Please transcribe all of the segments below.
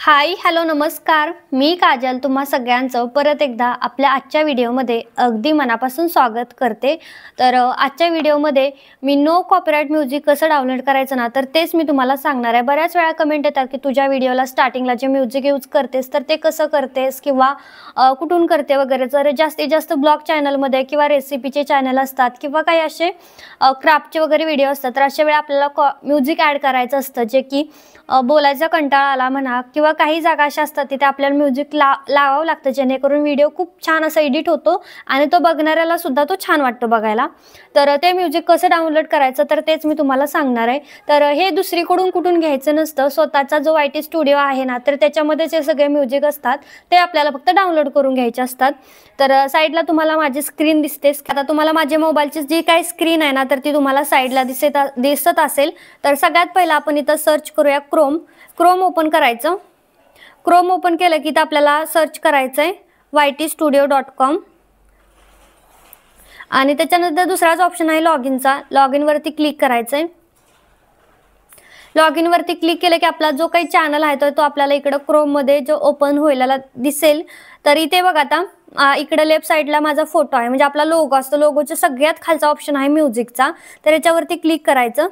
Hi hello नमस्कार, मी काजल तुम्हा सगळ्यांचं परत एकदा आपल्या आजच्या व्हिडिओमध्ये अगदी मनापासून स्वागत करते। तर आजच्या व्हिडिओमध्ये मी नो कॉपीराइट म्युझिक कसं डाउनलोड करायचं ना तर तेच मी तुम्हाला सांगणार आहे। बऱ्याच वेळा कमेंट येतात की तुझ्या व्हिडिओला स्टार्टिंगला जे म्युझिक यूज करतेस तर ते कसं करतेस किंवा कुठून करते वगैरे। जर जास्तीत जास्त ब्लॉग चॅनलमध्ये किंवा रेसिपीचे चॅनल असतात किंवा काही असे क्राफ्टचे वगैरे व्हिडिओ असतात तर अशा वेळी आपल्याला म्युझिक ॲड करायचं असतं जे की बोलायचा कंटाळा आला म्हणा किंवा काही जागा अशा असतात तिथे आपल्याला म्युझिक लावावं लागतं जेणेकरून व्हिडिओ खूप छान असा एडिट होतो आणि तो बघणाऱ्याला सुद्धा तो छान वाटतो बघायला। तर ते म्युझिक कसं डाउनलोड करायचं तर तेच मी तुम्हाला सांगणार आहे। तर हे दुसरीकडून कुठून घ्यायचं नसतं, स्वतःचा जो YT स्टुडिओ आहे ना तर त्याच्यामध्येच हे सगळे म्युझिक असतात ते आपल्याला फक्त डाउनलोड करून घ्यायचे असतात। तर साईडला तुम्हाला माझी स्क्रीन दिसते। आता तुम्हाला माझ्या मोबाईलची जी काही स्क्रीन आहे ना तर ती तुम्हाला साईडला दिसत असेल। तर सगळ्यात पहिला आपण इथं सर्च करूया क्रोम ओपन करायचं। क्रोम ओपन केलं की तर आपल्याला सर्च करायचं आहे ytstudio.com आणि त्याच्यानंतर दुसराच ऑप्शन आहे लॉगिनचा। लॉगिन वरती क्लिक करायचं आहे। लॉगिन वरती क्लिक केलं की आपला जो काही चॅनल आहे तो आपल्याला इकडे क्रोम मध्ये जो ओपन होईला दिसेल। तर इथे बघा आता इकडे लेफ्ट साइडला माझा फोटो आहे म्हणजे आपला लोगो असतो, लोगोच्या सगळ्यात खालचा ऑप्शन आहे म्युझिकचा। तर याच्यावरती क्लिक करायचं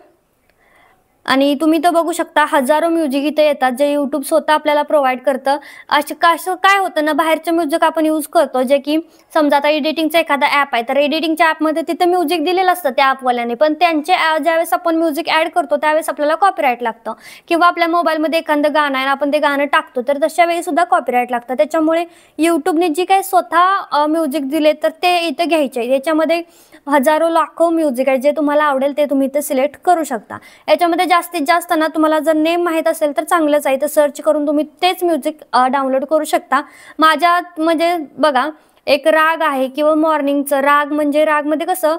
आणि तुम्ही तो बघू शकता हजारो म्युझिक इथे येतात जे YouTube स्वतः आपल्याला प्रोव्हाइड करतं। असं काय होतं ना बाहेरचं म्युझिक आपण यूज करतो जे की समजा आता एडिटिंगचा एखादा ॲप आहे तर एडिटिंगच्या ॲपमध्ये तिथे म्युझिक दिलेलं असतं त्या ॲपवाल्याने, पण त्यांचे ज्यावेळेस आपण म्युझिक ॲड करतो त्यावेळेस आपल्याला कॉपीराइट लागतं किंवा आपल्या मोबाईलमध्ये एखादं गाणं आहे आपण ते गाणं टाकतो तर तशा वेळी सुद्धा कॉपीराइट लागतं। त्याच्यामुळे YouTubeने जी काही स्वतः म्युझिक दिले तर ते इथे घ्यायचे। याच्यामध्ये हजारो लाखो म्युझिक आहे जे तुम्हाला आवडेल ते तुम्ही इथे सिलेक्ट करू शकता। याच्यामध्ये जास्तीत जास्त ना तुम्हाला जर नेम माहित असेल तर चांगलंच आहे, तर सर्च करून तुम्ही तेच म्युझिक डाउनलोड करू शकता। माझ्या म्हणजे बघा एक राग आहे किंवा मॉर्निंगचं राग म्हणजे रागमध्ये कसं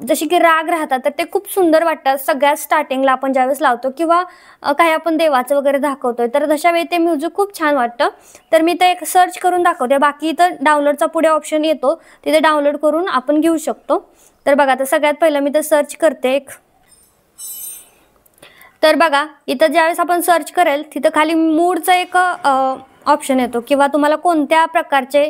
जशी की राग राहतात तर ते खूप सुंदर वाटतात सगळ्यात स्टार्टिंगला आपण ज्यावेळेस लावतो किंवा काही आपण देवाचं वगैरे दाखवतोय तर तशा वेळी ते म्युझिक खूप छान वाटतं। तर मी ते एक सर्च करून दाखवते, बाकी इथं डाउनलोडचा पुढे ऑप्शन येतो तिथे डाउनलोड करून आपण घेऊ शकतो। तर बघा आता सगळ्यात पहिलं मी ते सर्च करते तर बघा इथं ज्यावेळेस आपण सर्च करेल तिथं खाली मूडचं एक ऑप्शन येतो किंवा तुम्हाला कोणत्या प्रकारचे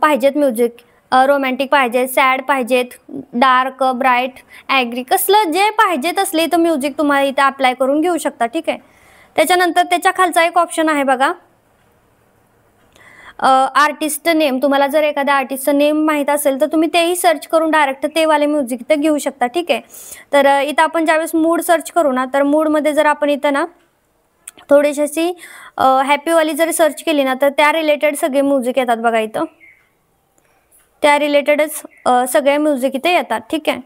पाहिजेत म्युझिक, रोमॅन्टिक पाहिजे, सॅड पाहिजेत, डार्क, ब्राईट, ॲग्री, कसलं जे पाहिजे तसले इथं म्युझिक तुम्हाला इथं अप्लाय करून घेऊ शकता, ठीक आहे। त्याच्यानंतर त्याच्या खालचा एक ऑप्शन आहे बघा आर्टिस्ट नेम, तुम्हाला जर एखाद्या आर्टिस्टचं नेम माहीत असेल तर तुम्ही तेही सर्च करून डायरेक्ट ते वाले म्युझिक इथं घेऊ शकता, ठीक आहे। तर इथं आपण ज्यावेळेस मूड सर्च करू ना तर मूडमध्ये जर आपण इथं ना थोडीशी अशी हॅपीवाली जरी सर्च केली ना तर त्या रिलेटेड सगळे म्युझिक येतात बघा इथं, त्या रिलेटेडच सगळे म्युझिक इथे येतात, ठीक आहे।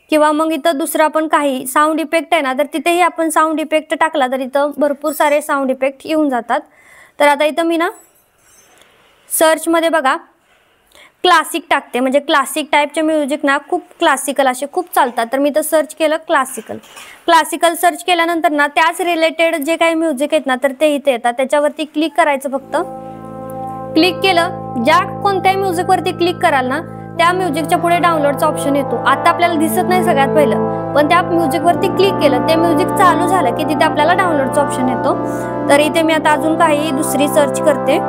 किंवा मग इथं दुसरं आपण काही साऊंड इफेक्ट आहे ना तर तिथेही आपण साऊंड इफेक्ट टाकला तर इथं भरपूर सारे साऊंड इफेक्ट येऊन जातात। तर आता इथं मी ना सर्चमध्ये बघा क्लासिक टाकते म्हणजे क्लासिक टाईपचे म्युझिक ना खूप क्लासिकल असे खूप चालतात। तर मी तर सर्च केलं क्लासिकल सर्च केल्यानंतर ना त्याच रिलेटेड जे काही म्युझिक आहेत ना तर ते इथे येतात। त्याच्यावरती क्लिक करायचं, फक्त क्लिक केलं ज्या कोणत्याही म्युझिकवरती क्लिक कराल ना त्या म्युझिकच्या पुढे डाउनलोडचा ऑप्शन येतो। आता आपल्याला दिसत नाही सगळ्यात पहिलं, पण त्या म्युझिकवरती क्लिक केलं ते म्युझिक चालू झालं की तिथे आपल्याला डाउनलोडचा ऑप्शन येतो। तर इथे मी आता अजून काही दुसरी सर्च करते,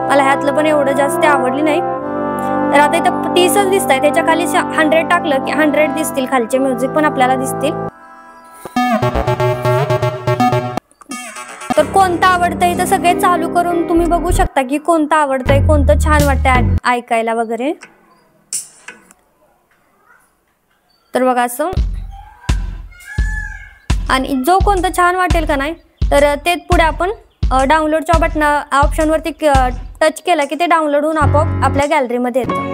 मला ह्यातलं पण एवढं जास्त आवडली नाही। तर आता इथं 30च दिसत आहे, त्याच्या खाली 100 टाकलं की 100 दिसतील, खालचे म्युझिक पण आपल्याला दिसतील। तर कोणतं आवडतंय इथं सगळे चालू करून तुम्ही बघू शकता की कोणतं आवडतंय, कोणतं छान वाटतंय ऐकायला वगैरे। तर बघा असं, आणि जो कोणतं छान वाटेल का नाही तर ते पुढे आपण डाउनलोडच्या ऑप्शनवरती टच केलं की ते डाउनलोड होऊन आपोआप आपल्या गॅलरीमध्ये येतं।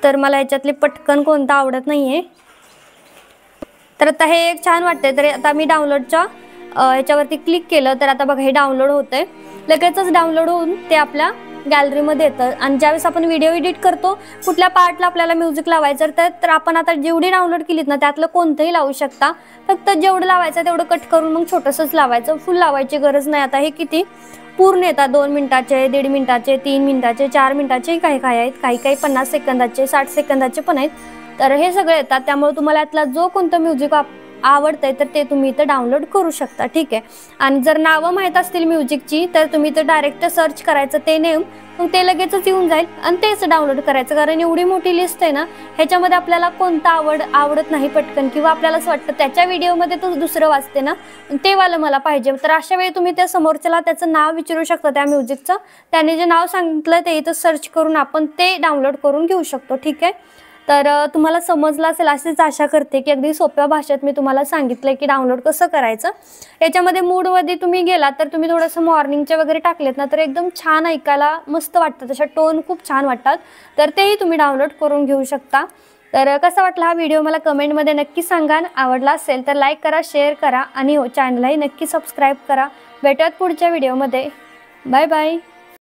तर मला याच्यातली पटकन कोणतं आवडत नाहीये, तर आता हे एक छान वाटतंय तर आता मी डाउनलोडच्या ह्याच्यावरती क्लिक केलं तर आता बघा हे डाउनलोड होतंय, लगेचच डाउनलोड होऊन ते आपल्या गॅलरीमध्ये येतं। आणि ज्यावेळेस आपण व्हिडिओ एडिट करतो कुठल्या पार्टला आपल्याला म्युझिक लावायचं तर आपण आता जेवढी डाउनलोड केलीत ना त्यातलं कोणतंही लावू शकता, फक्त जेवढं लावायचं तेवढं कट करून मग छोटंसंच लावायचं, फुल लावायची गरज नाही। आता हे किती पूर्ण येतात 2 मिनिटाचे, 1.5 मिनिटाचे, 3 मिनिटाचे, 4 मिनिटाचे काही आहेत, काही 50 सेकंदाचे, 60 सेकंदाचे पण आहेत। तर हे सगळे येतात, त्यामुळे तुम्हाला यातला जो कोणतं म्युझिक आवडतंय तर ते तुम्ही इथं डाउनलोड करू शकता, ठीक आहे. आणि जर नावं माहीत असतील म्युझिकची तर तुम्ही इथं डायरेक्ट सर्च करायचं ते नेम, मग ते लगेचच येऊन जाईल आणि तेच डाउनलोड करायचं. कारण एवढी मोठी लिस्ट आहे ना, ह्याच्यामध्ये आपल्याला कोणतं आवडत नाही पटकन, किंवा आपल्याला असं वाटतं त्याच्या व्हिडिओमध्ये तो दुसरं वाजते ना, ते वालं मला पाहिजे. तर अशा वेळी तुम्ही त्या समोरच्याला त्याचं नाव विचारू शकता त्या म्युझिकचं. त्याने जे नाव सांगितलं ते इथं सर्च करून आपण ते डाउनलोड करून घेऊ शकतो, ठीक आहे. तर तुम्हाला समजलं असेल अशीच आशा करते, की अगदी सोप्या भाषेत मी तुम्हाला सांगितलं की डाउनलोड कसं करायचं. याच्यामध्ये मूडमध्ये तुम्ही गेलात तर तुम्ही थोडंसं मॉर्निंगचे वगैरे टाकलेत ना, तर एकदम छान ऐकायला मस्त वाटतं, तशा टोन खूप छान वाटतात. तर तेही तुम्ही डाउनलोड करून घेऊ शकता. तर कसा वाटला हा व्हिडिओ मला कमेंटमध्ये नक्की सांगा. आवडला असेल तर लाईक करा, शेअर करा आणि हो चॅनललाही नक्की सबस्क्राईब करा. भेटूयात पुढच्या व्हिडिओमध्ये. Bye bye.